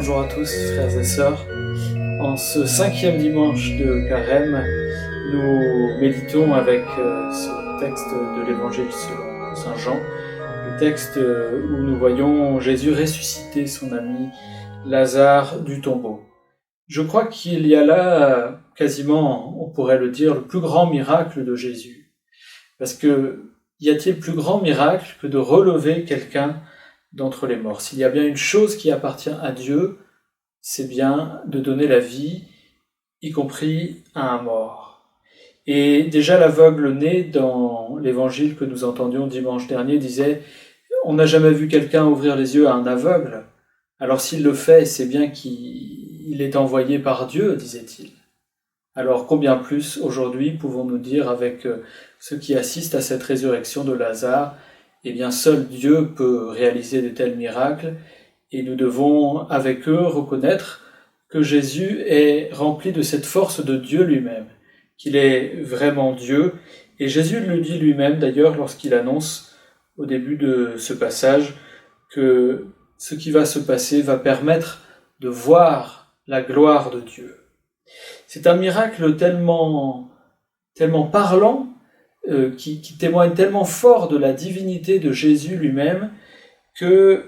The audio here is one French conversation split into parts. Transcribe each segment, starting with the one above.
Bonjour à tous, frères et sœurs. En ce 5e dimanche de Carême, nous méditons avec ce texte de l'Évangile selon Saint Jean, le texte où nous voyons Jésus ressusciter son ami Lazare du tombeau. Je crois qu'il y a là, quasiment, on pourrait le dire, le plus grand miracle de Jésus. Parce que, y a-t-il plus grand miracle que de relever quelqu'un d'entre les morts? S'il y a bien une chose qui appartient à Dieu, c'est bien de donner la vie, y compris à un mort. Et déjà l'aveugle né dans l'évangile que nous entendions dimanche dernier disait « On n'a jamais vu quelqu'un ouvrir les yeux à un aveugle. Alors s'il le fait, c'est bien qu'il est envoyé par Dieu, disait-il. Alors combien plus aujourd'hui pouvons-nous dire avec ceux qui assistent à cette résurrection de Lazare, eh bien seul Dieu peut réaliser de tels miracles, et nous devons avec eux reconnaître que Jésus est rempli de cette force de Dieu lui-même, qu'il est vraiment Dieu, et Jésus le dit lui-même d'ailleurs lorsqu'il annonce au début de ce passage que ce qui va se passer va permettre de voir la gloire de Dieu. C'est un miracle tellement parlant, qui témoigne tellement fort de la divinité de Jésus lui-même, que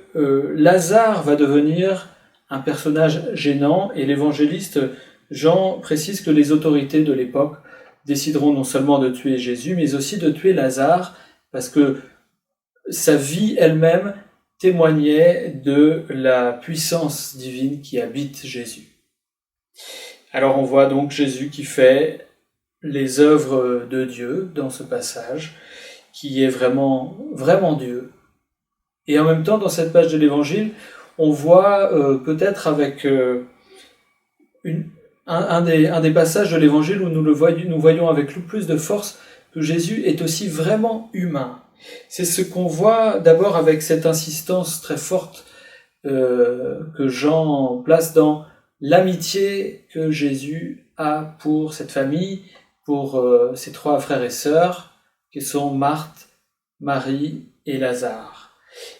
Lazare va devenir un personnage gênant, et l'évangéliste Jean précise que les autorités de l'époque décideront non seulement de tuer Jésus, mais aussi de tuer Lazare, parce que sa vie elle-même témoignait de la puissance divine qui habite Jésus. Alors on voit donc Jésus qui fait les œuvres de Dieu dans ce passage, qui est vraiment Dieu. Et en même temps, dans cette page de l'Évangile, on voit peut-être avec un des passages de l'Évangile où nous voyons avec le plus de force que Jésus est aussi vraiment humain. C'est ce qu'on voit d'abord avec cette insistance très forte que Jean place dans l'amitié que Jésus a pour cette famille, pour ses 3 frères et sœurs, qui sont Marthe, Marie et Lazare.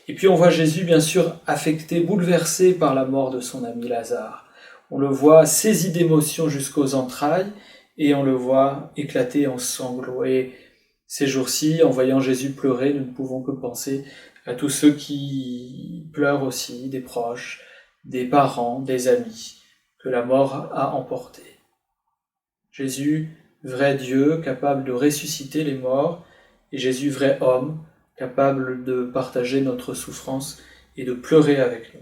Et puis on voit Jésus bien sûr affecté, bouleversé par la mort de son ami Lazare. On le voit saisi d'émotion jusqu'aux entrailles et on le voit éclater en sanglots. Et ces jours-ci, en voyant Jésus pleurer, nous ne pouvons que penser à tous ceux qui pleurent aussi, des proches, des parents, des amis, que la mort a emportés. Jésus, vrai Dieu, capable de ressusciter les morts, et Jésus, vrai homme, capable de partager notre souffrance et de pleurer avec nous.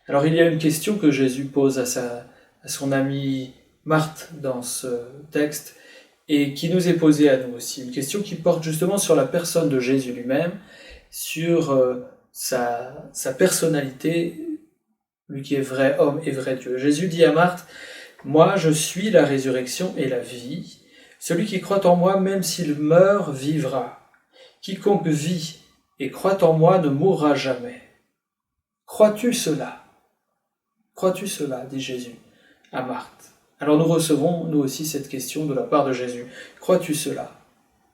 Alors il y a une question que Jésus pose à son amie Marthe dans ce texte, et qui nous est posée à nous aussi, une question qui porte justement sur la personne de Jésus lui-même, sur sa personnalité, lui qui est vrai homme et vrai Dieu. Jésus dit à Marthe, « Moi je suis la résurrection et la vie, celui qui croit en moi, même s'il meurt, vivra. Quiconque vit et croit en moi ne mourra jamais. Crois-tu cela ? Crois-tu cela ? Dit Jésus à Marthe. Alors nous recevons, nous aussi, cette question de la part de Jésus. Crois-tu cela ?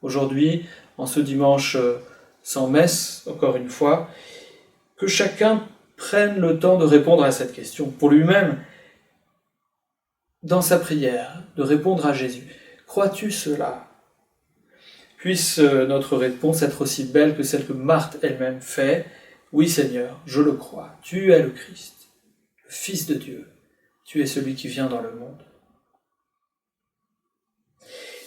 Aujourd'hui, en ce dimanche sans messe, encore une fois, que chacun prenne le temps de répondre à cette question, pour lui-même, dans sa prière, de répondre à Jésus. Crois-tu cela ? Puisse notre réponse être aussi belle que celle que Marthe elle-même fait. Oui Seigneur, je le crois, tu es le Christ, le Fils de Dieu, tu es celui qui vient dans le monde.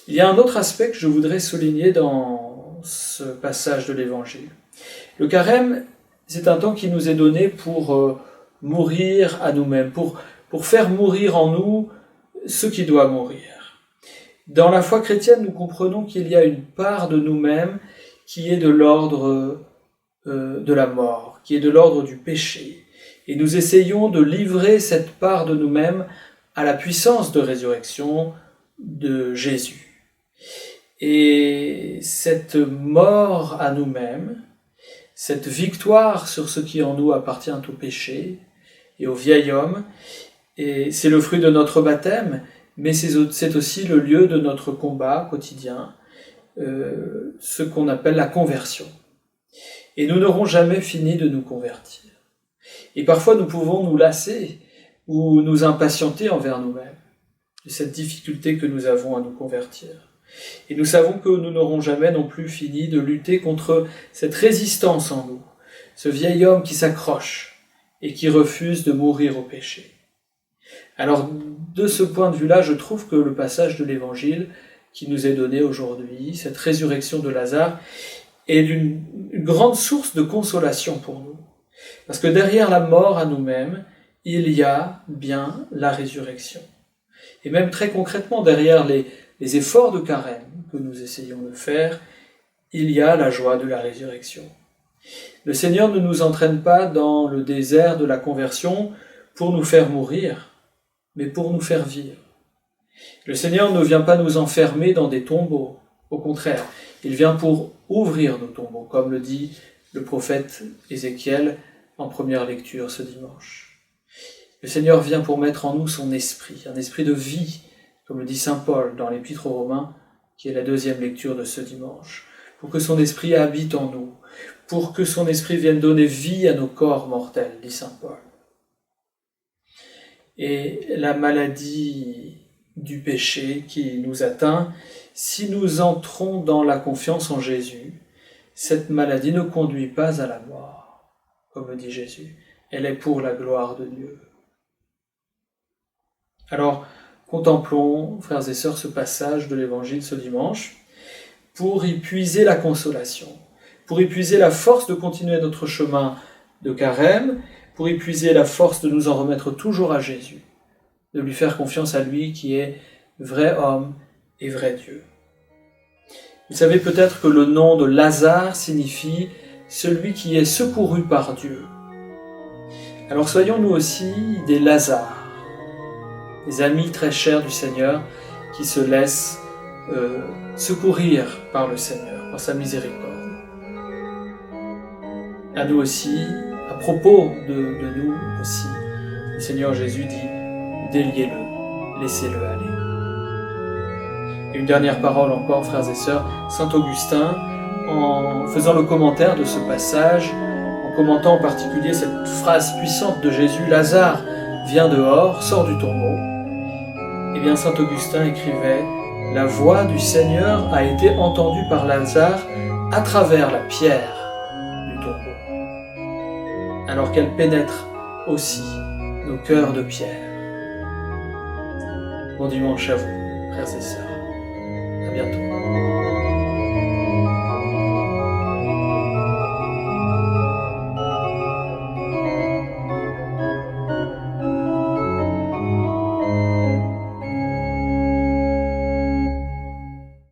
Il y a un autre aspect que je voudrais souligner dans ce passage de l'Évangile. Le carême, c'est un temps qui nous est donné pour mourir à nous-mêmes, pour faire mourir en nous ce qui doit mourir. Dans la foi chrétienne, nous comprenons qu'il y a une part de nous-mêmes qui est de l'ordre de la mort, qui est de l'ordre du péché. Et nous essayons de livrer cette part de nous-mêmes à la puissance de résurrection de Jésus. Et cette mort à nous-mêmes, cette victoire sur ce qui en nous appartient au péché et au vieil homme, et c'est le fruit de notre baptême, mais c'est aussi le lieu de notre combat quotidien, ce qu'on appelle la conversion. Et nous n'aurons jamais fini de nous convertir. Et parfois nous pouvons nous lasser ou nous impatienter envers nous-mêmes de cette difficulté que nous avons à nous convertir. Et nous savons que nous n'aurons jamais non plus fini de lutter contre cette résistance en nous, ce vieil homme qui s'accroche et qui refuse de mourir au péché. Alors, de ce point de vue-là, je trouve que le passage de l'Évangile qui nous est donné aujourd'hui, cette résurrection de Lazare, est une grande source de consolation pour nous. Parce que derrière la mort à nous-mêmes, il y a bien la résurrection. Et même très concrètement, derrière les efforts de carême que nous essayons de faire, il y a la joie de la résurrection. Le Seigneur ne nous entraîne pas dans le désert de la conversion pour nous faire mourir, mais pour nous faire vivre. Le Seigneur ne vient pas nous enfermer dans des tombeaux. Au contraire, il vient pour ouvrir nos tombeaux, comme le dit le prophète Ézéchiel en première lecture ce dimanche. Le Seigneur vient pour mettre en nous son esprit, un esprit de vie, comme le dit saint Paul dans l'Épître aux Romains, qui est la deuxième lecture de ce dimanche, pour que son esprit habite en nous, pour que son esprit vienne donner vie à nos corps mortels, dit saint Paul. Et la maladie du péché qui nous atteint, si nous entrons dans la confiance en Jésus, cette maladie ne conduit pas à la mort, comme le dit Jésus. Elle est pour la gloire de Dieu. Alors, contemplons, frères et sœurs, ce passage de l'Évangile ce dimanche pour y puiser la consolation, pour y puiser la force de continuer notre chemin de carême, pour y puiser la force de nous en remettre toujours à Jésus, de lui faire confiance à lui qui est vrai homme et vrai Dieu. Vous savez peut-être que le nom de Lazare signifie « celui qui est secouru par Dieu ». Alors soyons nous aussi des Lazares, des amis très chers du Seigneur qui se laissent secourir par le Seigneur, par sa miséricorde. À nous aussi, à propos de nous aussi, le Seigneur Jésus dit « déliez-le, laissez-le aller ». Et une dernière parole encore, frères et sœurs, saint Augustin, en faisant le commentaire de ce passage, en commentant en particulier cette phrase puissante de Jésus, « Lazare, viens dehors, sors du tombeau », eh bien saint Augustin écrivait « La voix du Seigneur a été entendue par Lazare à travers la pierre du tombeau, alors qu'elle pénètre aussi nos cœurs de pierre. » Bon dimanche à vous, frères et sœurs. À bientôt.